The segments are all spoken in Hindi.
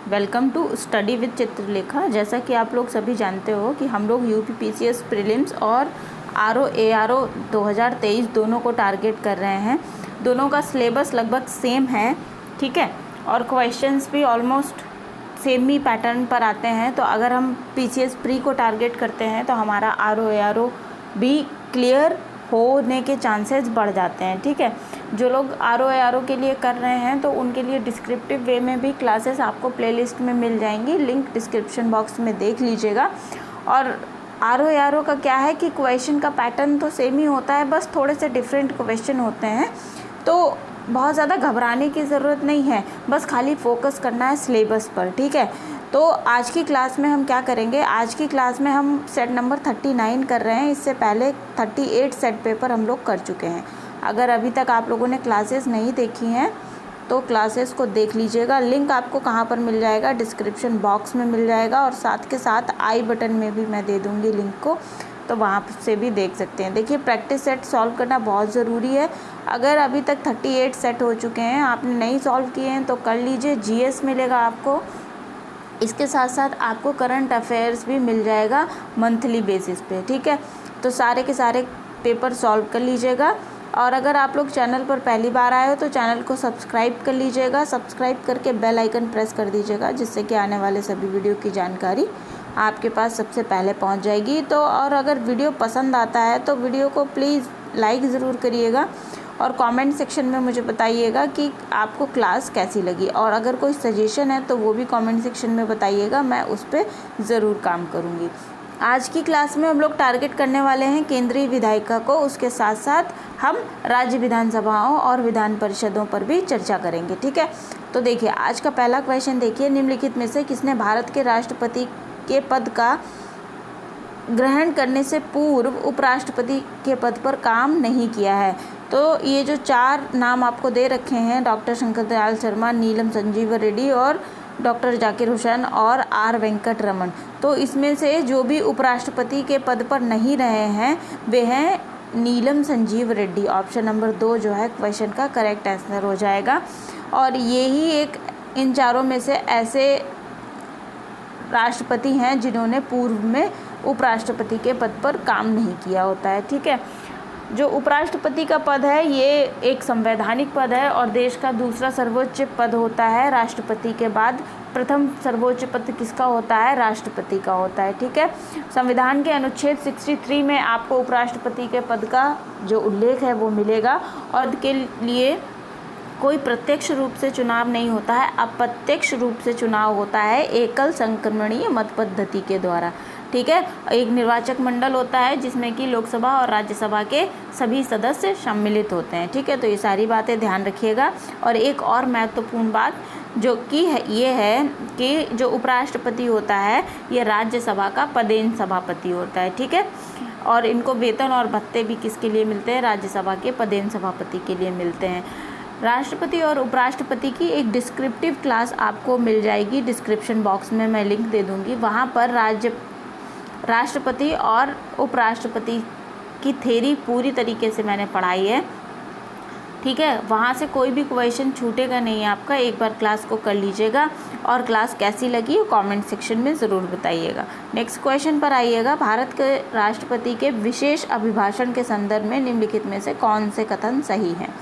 Welcome to study with Chitralekha. जैसा कि आप लोग सभी जानते हो कि हम लोग यूपीपीसीएस प्रीलिम्स और आरओ एआरओ 2023 दोनों को टारगेट कर रहे हैं। दोनों का सिलेबस लगभग सेम है, ठीक है, और क्वेश्चंस भी ऑलमोस्ट सेम ही पैटर्न पर आते हैं। तो अगर हम पीसीएस प्री को टारगेट करते हैं तो हमारा आरओ एआरओ भी क्लियर होने के चांसेस बढ़ जाते हैं, ठीक है। जो लोग आरओ एआरओ के लिए कर रहे हैं तो उनके लिए डिस्क्रिप्टिव वे में भी क्लासेस आपको प्लेलिस्ट में मिल जाएंगी, लिंक डिस्क्रिप्शन बॉक्स में देख लीजिएगा। और आरओ एआरओ का क्या है कि क्वेश्चन का पैटर्न तो सेम ही होता है, बस थोड़े से डिफरेंट क्वेश्चन होते हैं। तो बहुत ज़्यादा घबराने की ज़रूरत नहीं है, बस खाली फोकस करना है सिलेबस पर, ठीक है। तो आज की क्लास में हम क्या करेंगे, आज की क्लास में हम सेट नंबर 39 कर रहे हैं। इससे पहले 38 सेट पेपर हम लोग कर चुके हैं। अगर अभी तक आप लोगों ने क्लासेस नहीं देखी हैं तो क्लासेस को देख लीजिएगा। लिंक आपको कहाँ पर मिल जाएगा, डिस्क्रिप्शन बॉक्स में मिल जाएगा, और साथ के साथ आई बटन में भी मैं दे दूँगी लिंक को, तो वहाँ से भी देख सकते हैं। देखिए, प्रैक्टिस सेट सॉल्व करना बहुत ज़रूरी है। अगर अभी तक 38 सेट हो चुके हैं, आपने नहीं सॉल्व किए हैं तो कर लीजिए। जीएस मिलेगा आपको, इसके साथ साथ आपको करंट अफेयर्स भी मिल जाएगा मंथली बेसिस पे, ठीक है। तो सारे के सारे पेपर सॉल्व कर लीजिएगा। और अगर आप लोग चैनल पर पहली बार आए हो तो चैनल को सब्सक्राइब कर लीजिएगा। सब्सक्राइब करके बेल आइकन प्रेस कर दीजिएगा, जिससे कि आने वाले सभी वीडियो की जानकारी आपके पास सबसे पहले पहुंच जाएगी। तो और अगर वीडियो पसंद आता है तो वीडियो को प्लीज़ लाइक ज़रूर करिएगा, और कमेंट सेक्शन में मुझे बताइएगा कि आपको क्लास कैसी लगी। और अगर कोई सजेशन है तो वो भी कमेंट सेक्शन में बताइएगा, मैं उस पर ज़रूर काम करूँगी। आज की क्लास में हम लोग टारगेट करने वाले हैं केंद्रीय विधायिका को, उसके साथ साथ हम राज्य विधानसभाओं और विधान परिषदों पर भी चर्चा करेंगे, ठीक है। तो देखिए, आज का पहला क्वेश्चन देखिए, निम्नलिखित में से किसने भारत के राष्ट्रपति के पद का ग्रहण करने से पूर्व उपराष्ट्रपति के पद पर काम नहीं किया है। तो ये जो 4 नाम आपको दे रखे हैं, डॉक्टर शंकर दयाल शर्मा, नीलम संजीव रेड्डी और डॉक्टर जाकिर हुसैन और आर वेंकट रमन, तो इसमें से जो भी उपराष्ट्रपति के पद पर नहीं रहे हैं वे हैं नीलम संजीव रेड्डी। ऑप्शन नंबर 2 जो है क्वेश्चन का करेक्ट आंसर हो जाएगा। और यही एक इन चारों में से ऐसे राष्ट्रपति हैं जिन्होंने पूर्व में उपराष्ट्रपति के पद पर काम नहीं किया होता है, ठीक है। जो उपराष्ट्रपति का पद है ये एक संवैधानिक पद है और देश का दूसरा सर्वोच्च पद होता है। राष्ट्रपति के बाद प्रथम सर्वोच्च पद किसका होता है, राष्ट्रपति का होता है, ठीक है। संविधान के अनुच्छेद 63 में आपको उपराष्ट्रपति के पद का जो उल्लेख है वो मिलेगा, और के लिए कोई प्रत्यक्ष रूप से चुनाव नहीं होता है, अप्रत्यक्ष रूप से चुनाव होता है एकल संक्रमणीय मत पद्धति के द्वारा, ठीक है। एक निर्वाचक मंडल होता है जिसमें कि लोकसभा और राज्यसभा के सभी सदस्य सम्मिलित होते हैं, ठीक है। तो ये सारी बातें ध्यान रखिएगा। और एक और महत्वपूर्ण बात जो कि ये है कि जो उपराष्ट्रपति होता है ये राज्यसभा का पदेन सभापति होता है, ठीक है। और इनको वेतन और भत्ते भी किसके लिए मिलते हैं, राज्यसभा के पदेन सभापति के लिए मिलते हैं। राष्ट्रपति और उपराष्ट्रपति की एक डिस्क्रिप्टिव क्लास आपको मिल जाएगी, डिस्क्रिप्शन बॉक्स में मैं लिंक दे दूँगी। वहाँ पर राष्ट्रपति और उपराष्ट्रपति की थ्योरी पूरी तरीके से मैंने पढ़ाई है, ठीक है। वहाँ से कोई भी क्वेश्चन छूटेगा नहीं आपका, एक बार क्लास को कर लीजिएगा। और क्लास कैसी लगी कमेंट सेक्शन में ज़रूर बताइएगा। नेक्स्ट क्वेश्चन पर आइएगा। भारत के राष्ट्रपति के विशेष अभिभाषण के संदर्भ में निम्नलिखित में से कौन से कथन सही हैं।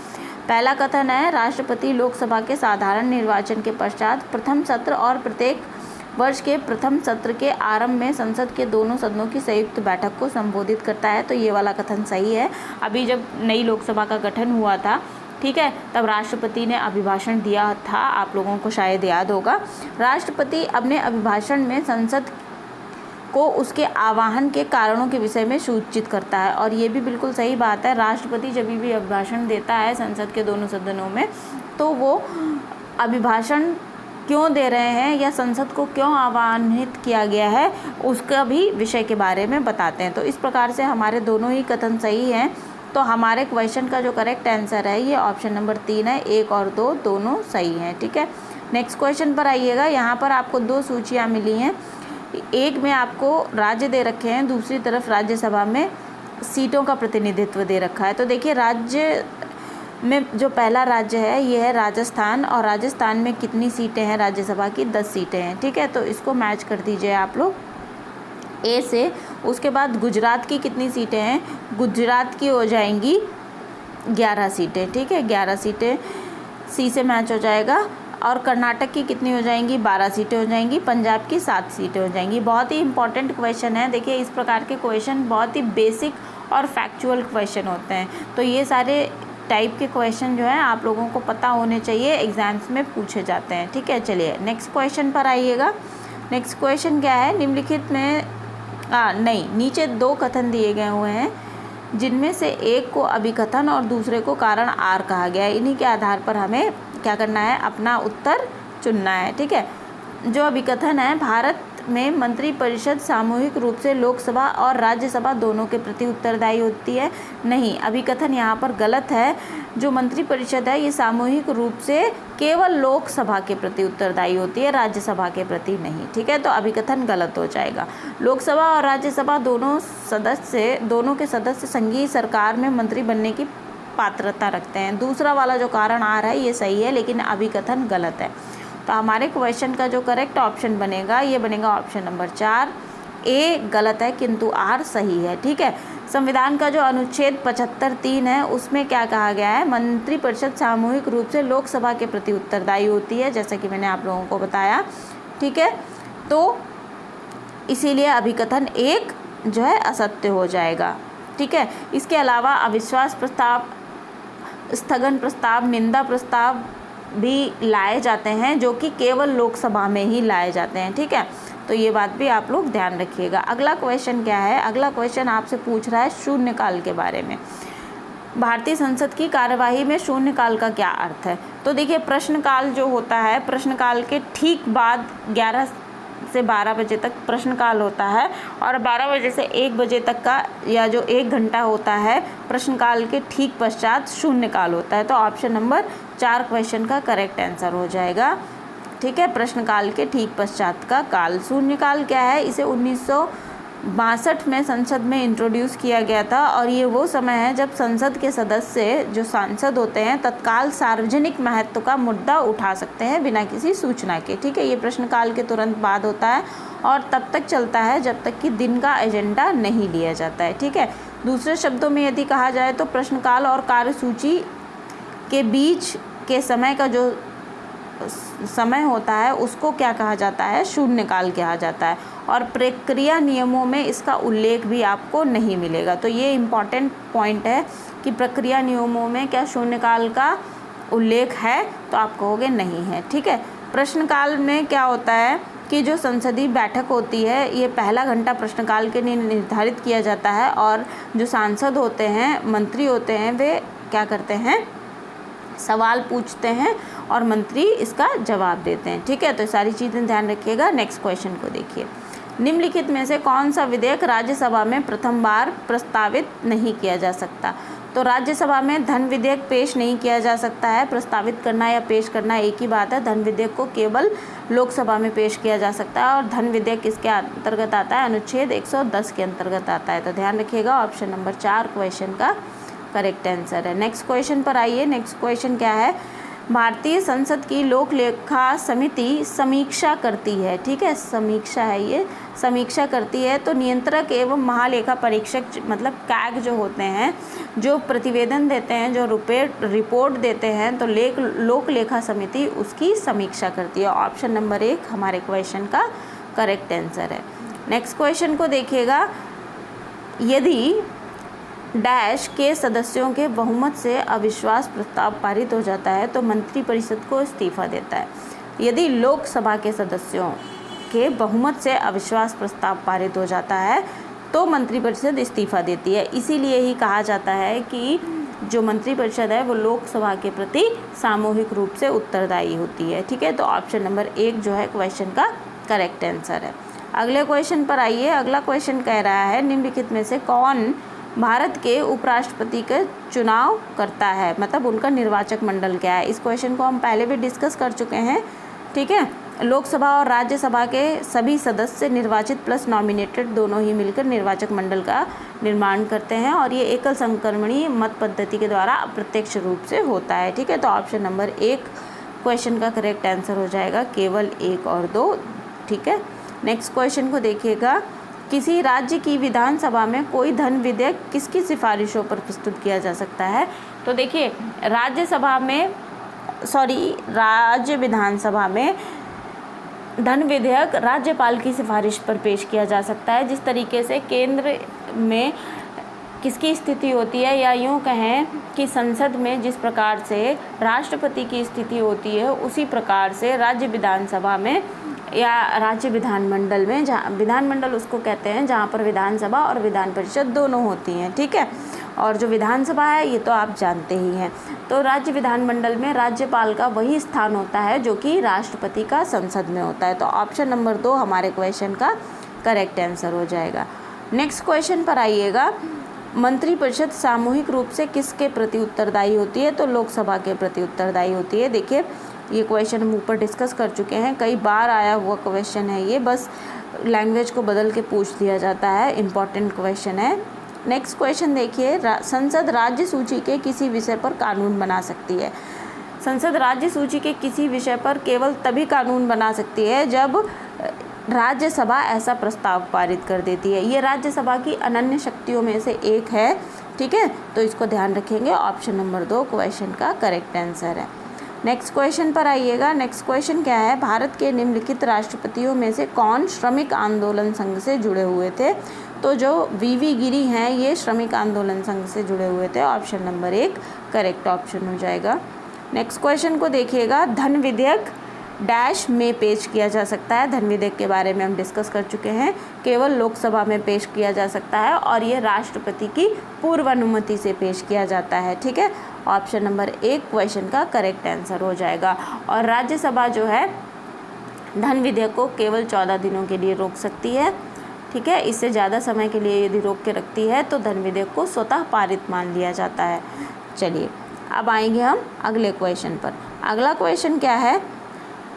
पहला कथन है, राष्ट्रपति लोकसभा के साधारण निर्वाचन के पश्चात प्रथम सत्र और प्रत्येक वर्ष के प्रथम सत्र के आरंभ में संसद के दोनों सदनों की संयुक्त बैठक को संबोधित करता है। तो ये वाला कथन सही है। अभी जब नई लोकसभा का गठन हुआ था, ठीक है, तब राष्ट्रपति ने अभिभाषण दिया था, आप लोगों को शायद याद होगा। राष्ट्रपति अपने अभिभाषण में संसद को उसके आह्वान के कारणों के विषय में सूचित करता है, और ये भी बिल्कुल सही बात है। राष्ट्रपति जब भी अभिभाषण देता है संसद के दोनों सदनों में, तो वो अभिभाषण क्यों दे रहे हैं या संसद को क्यों आह्वानित किया गया है उसका भी विषय के बारे में बताते हैं। तो इस प्रकार से हमारे दोनों ही कथन सही हैं। तो हमारे क्वेश्चन का जो करेक्ट आंसर है ये ऑप्शन नंबर 3 है। 1 और 2 दोनों सही हैं, ठीक है। नेक्स्ट क्वेश्चन पर आइएगा। यहाँ पर आपको 2 सूचियाँ मिली हैं, एक में आपको राज्य दे रखे हैं, दूसरी तरफ राज्यसभा में सीटों का प्रतिनिधित्व दे रखा है। तो देखिए, राज्य में जो पहला राज्य है ये है राजस्थान, और राजस्थान में कितनी सीटें हैं राज्यसभा की? 10 सीटें हैं। ठीक है, तो इसको मैच कर दीजिए आप लोग ए से। उसके बाद गुजरात की कितनी सीटें हैं? गुजरात की हो जाएंगी 11 सीटें। ठीक है, 11 सीटें सी से मैच हो जाएगा। और कर्नाटक की कितनी हो जाएंगी? 12 सीटें हो जाएंगी। पंजाब की 7 सीटें हो जाएंगी। बहुत ही इंपॉर्टेंट क्वेश्चन है। देखिए, इस प्रकार के क्वेश्चन बहुत ही बेसिक और फैक्चुअल क्वेश्चन होते हैं, तो ये सारे टाइप के क्वेश्चन जो हैं आप लोगों को पता होने चाहिए, एग्जाम्स में पूछे जाते हैं। ठीक है, चलिए नेक्स्ट क्वेश्चन पर आइएगा। नेक्स्ट क्वेश्चन क्या है? निम्नलिखित में नीचे 2 कथन दिए गए हुए हैं, जिनमें से एक को अभिकथन और दूसरे को कारण आर कहा गया है। इन्हीं के आधार पर हमें क्या करना है? अपना उत्तर चुनना है। ठीक है, जो अभिकथन है, भारत में मंत्रिपरिषद सामूहिक रूप से लोकसभा और राज्यसभा दोनों के प्रति उत्तरदायी होती है। नहीं, अभिकथन यहाँ पर गलत है। जो मंत्रिपरिषद है ये सामूहिक रूप से केवल लोकसभा के प्रति उत्तरदायी होती है, राज्यसभा के प्रति नहीं। ठीक है, तो अभिकथन गलत हो जाएगा। लोकसभा और राज्यसभा दोनों के सदस्य संघीय सरकार में मंत्री बनने की पात्रता रखते हैं। दूसरा वाला जो कारण आ रहा है ये सही है, लेकिन अभिकथन गलत है। तो हमारे क्वेश्चन का जो करेक्ट ऑप्शन बनेगा ये बनेगा ऑप्शन नंबर 4। ए गलत है किंतु आर सही है। ठीक है, संविधान का जो अनुच्छेद 75(3) है उसमें क्या कहा गया है? मंत्रिपरिषद सामूहिक रूप से लोकसभा के प्रति उत्तरदायी होती है, जैसा कि मैंने आप लोगों को बताया। ठीक है, तो इसीलिए अभिकथन 1 जो है असत्य हो जाएगा। ठीक है, इसके अलावा अविश्वास प्रस्ताव, स्थगन प्रस्ताव, निंदा प्रस्ताव भी लाए जाते हैं, जो कि केवल लोकसभा में ही लाए जाते हैं। ठीक है, तो ये बात भी आप लोग ध्यान रखिएगा। अगला क्वेश्चन क्या है? अगला क्वेश्चन आपसे पूछ रहा है शून्यकाल के बारे में। भारतीय संसद की कार्यवाही में शून्यकाल का क्या अर्थ है? तो देखिए, प्रश्नकाल जो होता है, प्रश्नकाल के ठीक बाद 11 से 12 बजे तक प्रश्नकाल होता है, और 12 बजे से 1 बजे तक का या जो 1 घंटा होता है प्रश्नकाल के ठीक पश्चात शून्यकाल होता है। तो ऑप्शन नंबर 4 क्वेश्चन का करेक्ट आंसर हो जाएगा। ठीक है, प्रश्नकाल के ठीक पश्चात का काल। शून्यकाल क्या है? इसे 1962 में संसद में इंट्रोड्यूस किया गया था, और ये वो समय है जब संसद के सदस्य जो सांसद होते हैं तत्काल सार्वजनिक महत्व का मुद्दा उठा सकते हैं बिना किसी सूचना के। ठीक है, ये प्रश्नकाल के तुरंत बाद होता है और तब तक चलता है जब तक कि दिन का एजेंडा नहीं लिया जाता है। ठीक है, दूसरे शब्दों में यदि कहा जाए तो प्रश्नकाल और कार्यसूची के बीच के समय का जो समय होता है उसको क्या कहा जाता है? शून्यकाल कहा जाता है, और प्रक्रिया नियमों में इसका उल्लेख भी आपको नहीं मिलेगा। तो ये इम्पॉर्टेंट पॉइंट है कि प्रक्रिया नियमों में क्या शून्यकाल का उल्लेख है? तो आप कहोगे नहीं है। ठीक है, प्रश्नकाल में क्या होता है कि जो संसदीय बैठक होती है ये पहला घंटा प्रश्नकाल के लिए निर्धारित किया जाता है, और जो सांसद होते हैं, मंत्री होते हैं, वे क्या करते हैं? सवाल पूछते हैं और मंत्री इसका जवाब देते हैं। ठीक है, तो सारी चीज़ें ध्यान रखिएगा। नेक्स्ट क्वेश्चन को देखिए। निम्नलिखित में से कौन सा विधेयक राज्यसभा में प्रथम बार प्रस्तावित नहीं किया जा सकता? तो राज्यसभा में धन विधेयक पेश नहीं किया जा सकता है। प्रस्तावित करना या पेश करना एक ही बात है। धन विधेयक को केवल लोकसभा में पेश किया जा सकता है, और धन विधेयक किसके अंतर्गत आता है? अनुच्छेद 110 के अंतर्गत आता है। तो ध्यान रखिएगा, ऑप्शन नंबर 4 क्वेश्चन का करेक्ट आंसर है। नेक्स्ट क्वेश्चन पर आइए। नेक्स्ट क्वेश्चन क्या है? भारतीय संसद की लोक लेखा समिति समीक्षा करती है। ठीक है, समीक्षा है, ये समीक्षा करती है। तो नियंत्रक एवं महालेखा परीक्षक मतलब कैग जो होते हैं, जो प्रतिवेदन देते हैं, जो रिपोर्ट देते हैं, तो लोक लेखा समिति उसकी समीक्षा करती है। ऑप्शन नंबर 1 हमारे क्वेश्चन का करेक्ट आंसर है। नेक्स्ट क्वेश्चन को देखिएगा। यदि डैश के सदस्यों के बहुमत से अविश्वास प्रस्ताव पारित हो जाता है तो मंत्रिपरिषद को इस्तीफा देता है। यदि लोकसभा के सदस्यों के बहुमत से अविश्वास प्रस्ताव पारित हो जाता है तो मंत्रिपरिषद इस्तीफा देती है। इसीलिए ही कहा जाता है कि जो मंत्रिपरिषद है वो लोकसभा के प्रति सामूहिक रूप से उत्तरदायी होती है। ठीक है, तो ऑप्शन नंबर 1 जो है क्वेश्चन का करेक्ट आंसर है। अगले क्वेश्चन पर आइए। अगला क्वेश्चन कह रहा है निम्नलिखित में से कौन भारत के उपराष्ट्रपति का चुनाव करता है, मतलब उनका निर्वाचक मंडल क्या है। इस क्वेश्चन को हम पहले भी डिस्कस कर चुके हैं। ठीक है, लोकसभा और राज्यसभा के सभी सदस्य निर्वाचित प्लस नॉमिनेटेड दोनों ही मिलकर निर्वाचक मंडल का निर्माण करते हैं और ये एकल संक्रमणीय मत पद्धति के द्वारा अप्रत्यक्ष रूप से होता है। ठीक है, तो ऑप्शन नंबर 1 क्वेश्चन का करेक्ट आंसर हो जाएगा, केवल 1 और 2। ठीक है, नेक्स्ट क्वेश्चन को देखिएगा, किसी राज्य की विधानसभा में कोई धन विधेयक किसकी सिफारिशों पर प्रस्तुत किया जा सकता है? तो देखिए, राज्य विधानसभा में धन विधेयक राज्यपाल की सिफारिश पर पेश किया जा सकता है। जिस तरीके से केंद्र में किसकी स्थिति होती है, या यूँ कहें कि संसद में जिस प्रकार से राष्ट्रपति की स्थिति होती है, उसी प्रकार से राज्य विधानसभा में या राज्य विधानमंडल में, जहाँ विधानमंडल उसको कहते हैं जहाँ पर विधानसभा और विधान परिषद दोनों होती हैं। ठीक है, और जो विधानसभा है ये तो आप जानते ही हैं। तो राज्य विधानमंडल में राज्यपाल का वही स्थान होता है जो कि राष्ट्रपति का संसद में होता है। तो ऑप्शन नंबर 2 हमारे क्वेश्चन का करेक्ट आंसर हो जाएगा। नेक्स्ट क्वेश्चन पर आइएगा, मंत्रिपरिषद सामूहिक रूप से किसके प्रति उत्तरदायी होती है? तो लोकसभा के प्रति उत्तरदायी होती है। देखिए, ये क्वेश्चन हम ऊपर डिस्कस कर चुके हैं, कई बार आया हुआ क्वेश्चन है ये, बस लैंग्वेज को बदल के पूछ दिया जाता है, इम्पॉर्टेंट क्वेश्चन है। नेक्स्ट क्वेश्चन देखिए, संसद राज्य सूची के किसी विषय पर कानून बना सकती है? संसद राज्य सूची के किसी विषय पर केवल तभी कानून बना सकती है जब राज्यसभा ऐसा प्रस्ताव पारित कर देती है। ये राज्यसभा की अनन्य शक्तियों में से एक है। ठीक है, तो इसको ध्यान रखेंगे, ऑप्शन नंबर 2 क्वेश्चन का करेक्ट आंसर है। नेक्स्ट क्वेश्चन पर आइएगा। नेक्स्ट क्वेश्चन क्या है, भारत के निम्नलिखित राष्ट्रपतियों में से कौन श्रमिक आंदोलन संघ से जुड़े हुए थे? तो जो वीवी गिरी हैं ये श्रमिक आंदोलन संघ से जुड़े हुए थे, ऑप्शन नंबर 1 करेक्ट ऑप्शन हो जाएगा। नेक्स्ट क्वेश्चन को देखिएगा, धन विधेयक डैश में पेश किया जा सकता है? धन विधेयक के बारे में हम डिस्कस कर चुके हैं, केवल लोकसभा में पेश किया जा सकता है और ये राष्ट्रपति की पूर्व अनुमति से पेश किया जाता है। ठीक है, ऑप्शन नंबर 1 क्वेश्चन का करेक्ट आंसर हो जाएगा। और राज्यसभा जो है धन विधेयक को केवल 14 दिनों के लिए रोक सकती है। ठीक है, इससे ज़्यादा समय के लिए यदि रोक के रखती है तो धन विधेयक को स्वतः पारित मान लिया जाता है। चलिए, अब आएंगे हम अगले क्वेश्चन पर। अगला क्वेश्चन क्या है,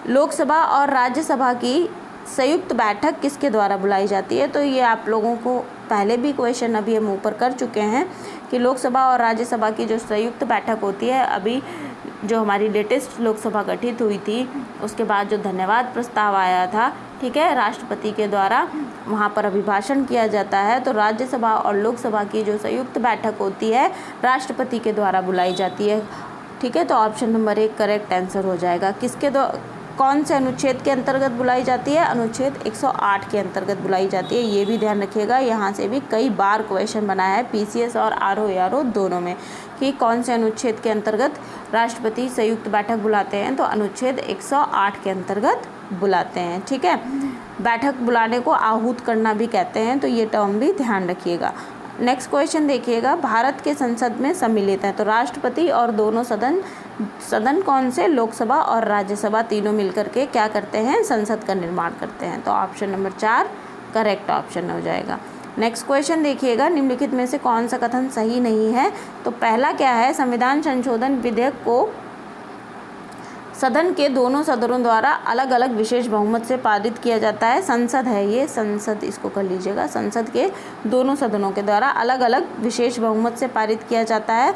लोकसभा और राज्यसभा की संयुक्त बैठक किसके द्वारा बुलाई जाती है? तो ये आप लोगों को पहले भी क्वेश्चन अभी हम ऊपर कर चुके हैं कि लोकसभा और राज्यसभा की जो संयुक्त बैठक होती है, अभी जो हमारी लेटेस्ट लोकसभा गठित हुई थी उसके बाद जो धन्यवाद प्रस्ताव आया था, ठीक है, राष्ट्रपति के द्वारा वहाँ पर अभिभाषण किया जाता है। तो राज्यसभा और लोकसभा की जो संयुक्त बैठक होती है राष्ट्रपति के द्वारा बुलाई जाती है। ठीक है, तो ऑप्शन नंबर 1 करेक्ट आंसर हो जाएगा। कौन से अनुच्छेद के अंतर्गत बुलाई जाती है? अनुच्छेद 108 के अंतर्गत बुलाई जाती है। ये भी ध्यान रखिएगा, यहाँ से भी कई बार क्वेश्चन बनाया है पीसीएस और आरओ दोनों में कि कौन से अनुच्छेद के अंतर्गत राष्ट्रपति संयुक्त बैठक बुलाते हैं। तो अनुच्छेद 108 के अंतर्गत बुलाते हैं। ठीक है, बैठक बुलाने को आहूत करना भी कहते हैं, तो ये टर्म भी ध्यान रखिएगा। नेक्स्ट क्वेश्चन देखिएगा, भारत के संसद में सम्मिलित हैं तो राष्ट्रपति और दोनों सदन कौन से? लोकसभा और राज्यसभा तीनों मिलकर के क्या करते हैं? संसद का निर्माण करते हैं। तो ऑप्शन नंबर 4 करेक्ट ऑप्शन हो जाएगा। नेक्स्ट क्वेश्चन देखिएगा, निम्नलिखित में से कौन सा कथन सही नहीं है? तो पहला क्या है, संविधान संशोधन विधेयक को सदन के दोनों सदनों द्वारा अलग अलग विशेष बहुमत से पारित किया जाता है। संसद है ये, संसद इसको कर लीजिएगा, संसद के दोनों सदनों के द्वारा अलग अलग विशेष बहुमत से पारित किया जाता है।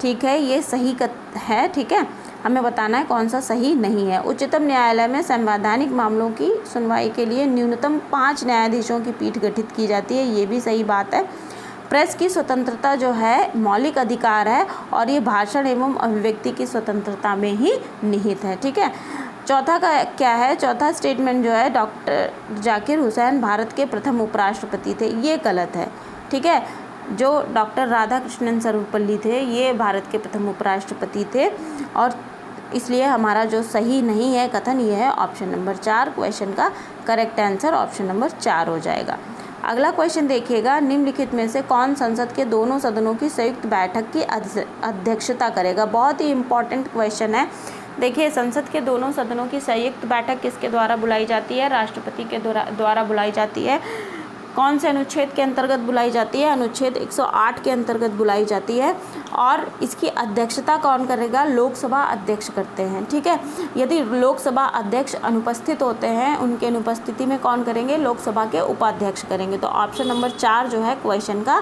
ठीक है, ये सही है। ठीक है, हमें बताना है कौन सा सही नहीं है। उच्चतम न्यायालय में संवैधानिक मामलों की सुनवाई के लिए न्यूनतम 5 न्यायाधीशों की पीठ गठित की जाती है, ये भी सही बात है। प्रेस की स्वतंत्रता जो है मौलिक अधिकार है और ये भाषण एवं अभिव्यक्ति की स्वतंत्रता में ही निहित है। ठीक है, चौथा का क्या है? चौथा स्टेटमेंट जो है, डॉक्टर जाकिर हुसैन भारत के प्रथम उपराष्ट्रपति थे, ये गलत है। ठीक है, जो डॉक्टर राधाकृष्णन सर्वपल्ली थे ये भारत के प्रथम उपराष्ट्रपति थे और इसलिए हमारा जो सही नहीं है कथन ये है ऑप्शन नंबर 4 क्वेश्चन का करेक्ट आंसर ऑप्शन नंबर 4 हो जाएगा। अगला क्वेश्चन देखिएगा, निम्नलिखित में से कौन संसद के दोनों सदनों की संयुक्त बैठक की अध्यक्षता करेगा? बहुत ही इम्पॉर्टेंट क्वेश्चन है। देखिए, संसद के दोनों सदनों की संयुक्त बैठक किसके द्वारा बुलाई जाती है? राष्ट्रपति के द्वारा बुलाई जाती है। कौन से अनुच्छेद के अंतर्गत बुलाई जाती है? अनुच्छेद 108 के अंतर्गत बुलाई जाती है। और इसकी अध्यक्षता कौन करेगा? लोकसभा अध्यक्ष करते हैं, ठीक है। यदि लोकसभा अध्यक्ष अनुपस्थित होते हैं, उनके अनुपस्थिति में कौन करेंगे? लोकसभा के उपाध्यक्ष करेंगे। तो ऑप्शन नंबर 4 जो है क्वेश्चन का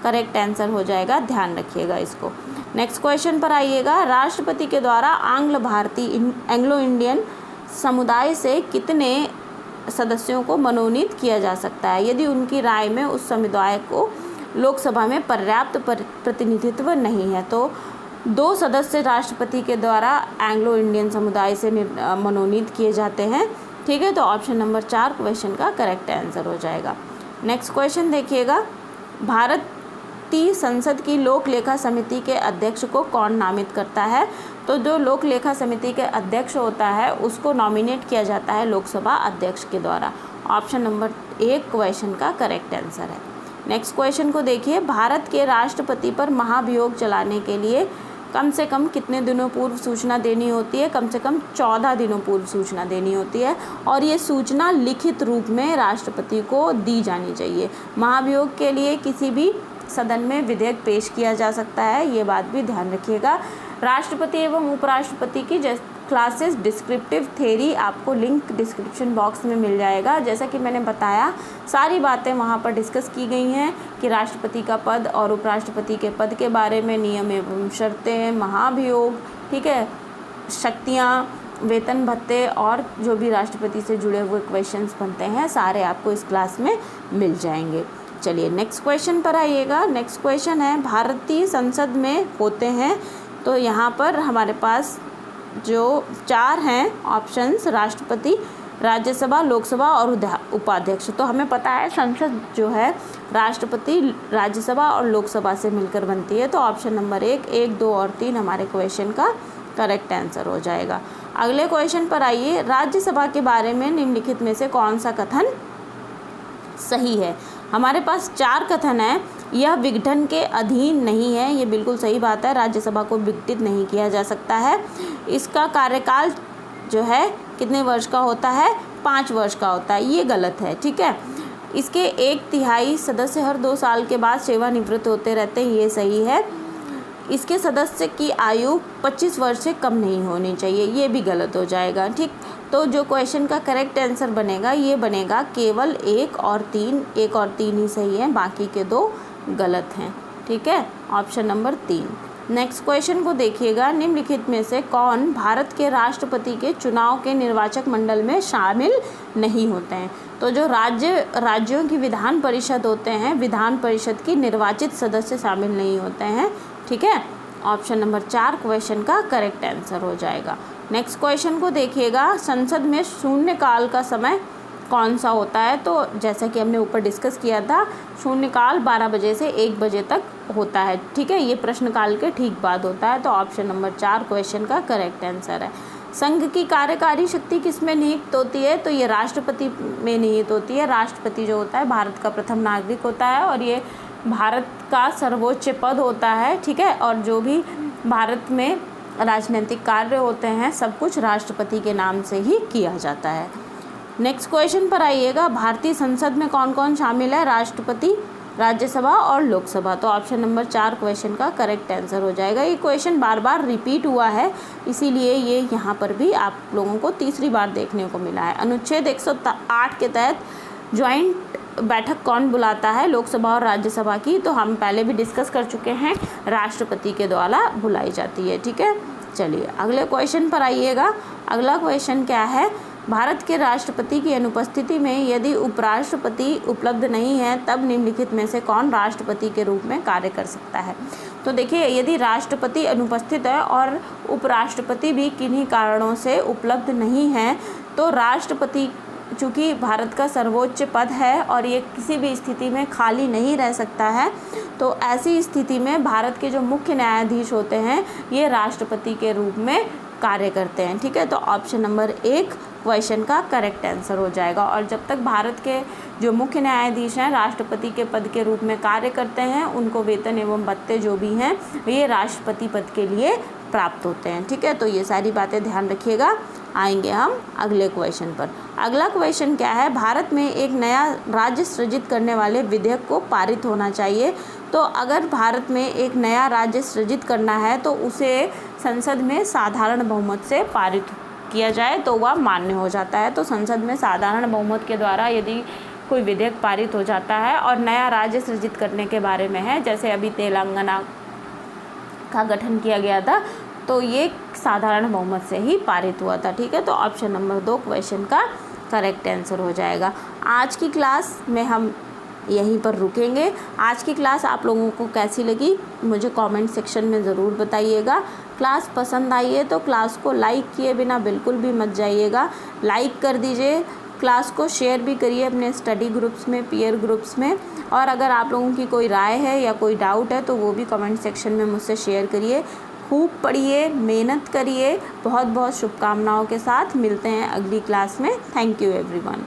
करेक्ट आंसर हो जाएगा, ध्यान रखिएगा इसको। नेक्स्ट क्वेश्चन पर आइएगा। राष्ट्रपति के द्वारा आंग्ल भारतीय एंग्लो इंडियन समुदाय से कितने सदस्यों को मनोनीत किया जा सकता है यदि उनकी राय में उस समुदाय को लोकसभा में पर्याप्त प्रतिनिधित्व नहीं है? तो 2 सदस्य राष्ट्रपति के द्वारा एंग्लो इंडियन समुदाय से मनोनीत किए जाते हैं, ठीक है। तो ऑप्शन नंबर 4 क्वेश्चन का करेक्ट आंसर हो जाएगा। नेक्स्ट क्वेश्चन देखिएगा। भारतीय संसद की लोक लेखा समिति के अध्यक्ष को कौन नामित करता है? तो जो लोक लेखा समिति के अध्यक्ष होता है उसको नॉमिनेट किया जाता है लोकसभा अध्यक्ष के द्वारा। ऑप्शन नंबर 1 क्वेश्चन का करेक्ट आंसर है। नेक्स्ट क्वेश्चन को देखिए। भारत के राष्ट्रपति पर महाभियोग चलाने के लिए कम से कम कितने दिनों पूर्व सूचना देनी होती है? कम से कम 14 दिनों पूर्व सूचना देनी होती है और ये सूचना लिखित रूप में राष्ट्रपति को दी जानी चाहिए। महाभियोग के लिए किसी भी सदन में विधेयक पेश किया जा सकता है, ये बात भी ध्यान रखिएगा। राष्ट्रपति एवं उपराष्ट्रपति की क्लासेस डिस्क्रिप्टिव थ्योरी आपको लिंक डिस्क्रिप्शन बॉक्स में मिल जाएगा। जैसा कि मैंने बताया, सारी बातें वहाँ पर डिस्कस की गई हैं कि राष्ट्रपति का पद और उपराष्ट्रपति के पद के बारे में, नियम एवं शर्तें, महाभियोग, ठीक है, शक्तियाँ, वेतन भत्ते और जो भी राष्ट्रपति से जुड़े हुए क्वेश्चंस बनते हैं सारे आपको इस क्लास में मिल जाएंगे। चलिए नेक्स्ट क्वेश्चन पर आइएगा। नेक्स्ट क्वेश्चन है भारतीय संसद में होते हैं, तो यहाँ पर हमारे पास जो 4 हैं ऑप्शंस, राष्ट्रपति, राज्यसभा, लोकसभा और उपाध्यक्ष। तो हमें पता है संसद जो है राष्ट्रपति, राज्यसभा और लोकसभा से मिलकर बनती है। तो ऑप्शन नंबर 1, 2 और 3 हमारे क्वेश्चन का करेक्ट आंसर हो जाएगा। अगले क्वेश्चन पर आइए। राज्यसभा के बारे में निम्नलिखित में से कौन सा कथन सही है? हमारे पास 4 कथन है। यह विघटन के अधीन नहीं है, ये बिल्कुल सही बात है। राज्यसभा को विघटित नहीं किया जा सकता है। इसका कार्यकाल जो है कितने वर्ष का होता है? 5 वर्ष का होता है, ये गलत है, ठीक है। इसके 1/3 सदस्य हर 2 साल के बाद सेवानिवृत्त होते रहते हैं, ये सही है। इसके सदस्य की आयु 25 वर्ष से कम नहीं होनी चाहिए, ये भी गलत हो जाएगा, ठीक। तो जो क्वेश्चन का करेक्ट आंसर बनेगा ये बनेगा केवल 1 और 3 ही सही है, बाकी के 2 गलत हैं, ठीक है। Option number 3। नेक्स्ट क्वेश्चन को देखिएगा। निम्नलिखित में से कौन भारत के राष्ट्रपति के चुनाव के निर्वाचक मंडल में शामिल नहीं होते हैं? तो जो राज्यों की विधान परिषद होते हैं, विधान परिषद की निर्वाचित सदस्य शामिल नहीं होते हैं, ठीक है। ऑप्शन नंबर 4 क्वेश्चन का करेक्ट आंसर हो जाएगा। नेक्स्ट क्वेश्चन को देखिएगा। संसद में शून्यकाल का समय कौन सा होता है? तो जैसा कि हमने ऊपर डिस्कस किया था, शून्यकाल 12 बजे से 1 बजे तक होता है, ठीक है। ये प्रश्नकाल के ठीक बाद होता है। तो ऑप्शन नंबर 4 क्वेश्चन का करेक्ट आंसर है। संघ की कार्यकारी शक्ति किस में निहित होती है? तो ये राष्ट्रपति में निहित होती है। राष्ट्रपति जो होता है भारत का प्रथम नागरिक होता है और ये भारत का सर्वोच्च पद होता है, ठीक है। और जो भी भारत में राजनीतिक कार्य होते हैं सब कुछ राष्ट्रपति के नाम से ही किया जाता है। नेक्स्ट क्वेश्चन पर आइएगा। भारतीय संसद में कौन कौन शामिल है? राष्ट्रपति, राज्यसभा और लोकसभा। तो ऑप्शन नंबर 4 क्वेश्चन का करेक्ट आंसर हो जाएगा। ये क्वेश्चन बार बार रिपीट हुआ है, इसीलिए ये यहाँ पर भी आप लोगों को तीसरी बार देखने को मिला है। अनुच्छेद 108 के तहत ज्वाइंट बैठक कौन बुलाता है लोकसभा और राज्यसभा की? तो हम पहले भी डिस्कस कर चुके हैं, राष्ट्रपति के द्वारा बुलाई जाती है, ठीक है। चलिए अगले क्वेश्चन पर आइएगा। अगला क्वेश्चन क्या है? भारत के राष्ट्रपति की अनुपस्थिति में यदि उपराष्ट्रपति उपलब्ध नहीं है तब निम्नलिखित में से कौन राष्ट्रपति के रूप में कार्य कर सकता है? तो देखिए, यदि राष्ट्रपति अनुपस्थित है और उपराष्ट्रपति भी किन्हीं कारणों से उपलब्ध नहीं है तो राष्ट्रपति, चूँकि भारत का सर्वोच्च पद है और ये किसी भी स्थिति में खाली नहीं रह सकता है, तो ऐसी स्थिति में भारत के जो मुख्य न्यायाधीश होते हैं ये राष्ट्रपति के रूप में कार्य करते हैं, ठीक है। तो ऑप्शन नंबर 1 क्वेश्चन का करेक्ट आंसर हो जाएगा। और जब तक भारत के जो मुख्य न्यायाधीश हैं राष्ट्रपति के पद के रूप में कार्य करते हैं, उनको वेतन एवं भत्ते जो भी हैं ये राष्ट्रपति पद के लिए प्राप्त होते हैं, ठीक है। तो ये सारी बातें ध्यान रखिएगा। आएंगे हम अगले क्वेश्चन पर। अगला क्वेश्चन क्या है, भारत में एक नया राज्य सृजित करने वाले विधेयक को पारित होना चाहिए। तो अगर भारत में एक नया राज्य सृजित करना है तो उसे संसद में साधारण बहुमत से पारित किया जाए तो वह मान्य हो जाता है। तो संसद में साधारण बहुमत के द्वारा यदि कोई विधेयक पारित हो जाता है और नया राज्य सृजित करने के बारे में है, जैसे अभी तेलंगाना का गठन किया गया था, तो ये साधारण बहुमत से ही पारित हुआ था। ठीक है, तो ऑप्शन नंबर 2 क्वेश्चन का करेक्ट आंसर हो जाएगा। आज की क्लास में हम यहीं पर रुकेंगे। आज की क्लास आप लोगों को कैसी लगी मुझे कमेंट सेक्शन में ज़रूर बताइएगा। क्लास पसंद आई है तो क्लास को लाइक किए बिना बिल्कुल भी मत जाइएगा, लाइक कर दीजिए। क्लास को शेयर भी करिए अपने स्टडी ग्रुप्स में, पीयर ग्रुप्स में। और अगर आप लोगों की कोई राय है या कोई डाउट है तो वो भी कमेंट सेक्शन में मुझसे शेयर करिए। खूब पढ़िए, मेहनत करिए। बहुत बहुत शुभकामनाओं के साथ मिलते हैं अगली क्लास में। Thank you everyone.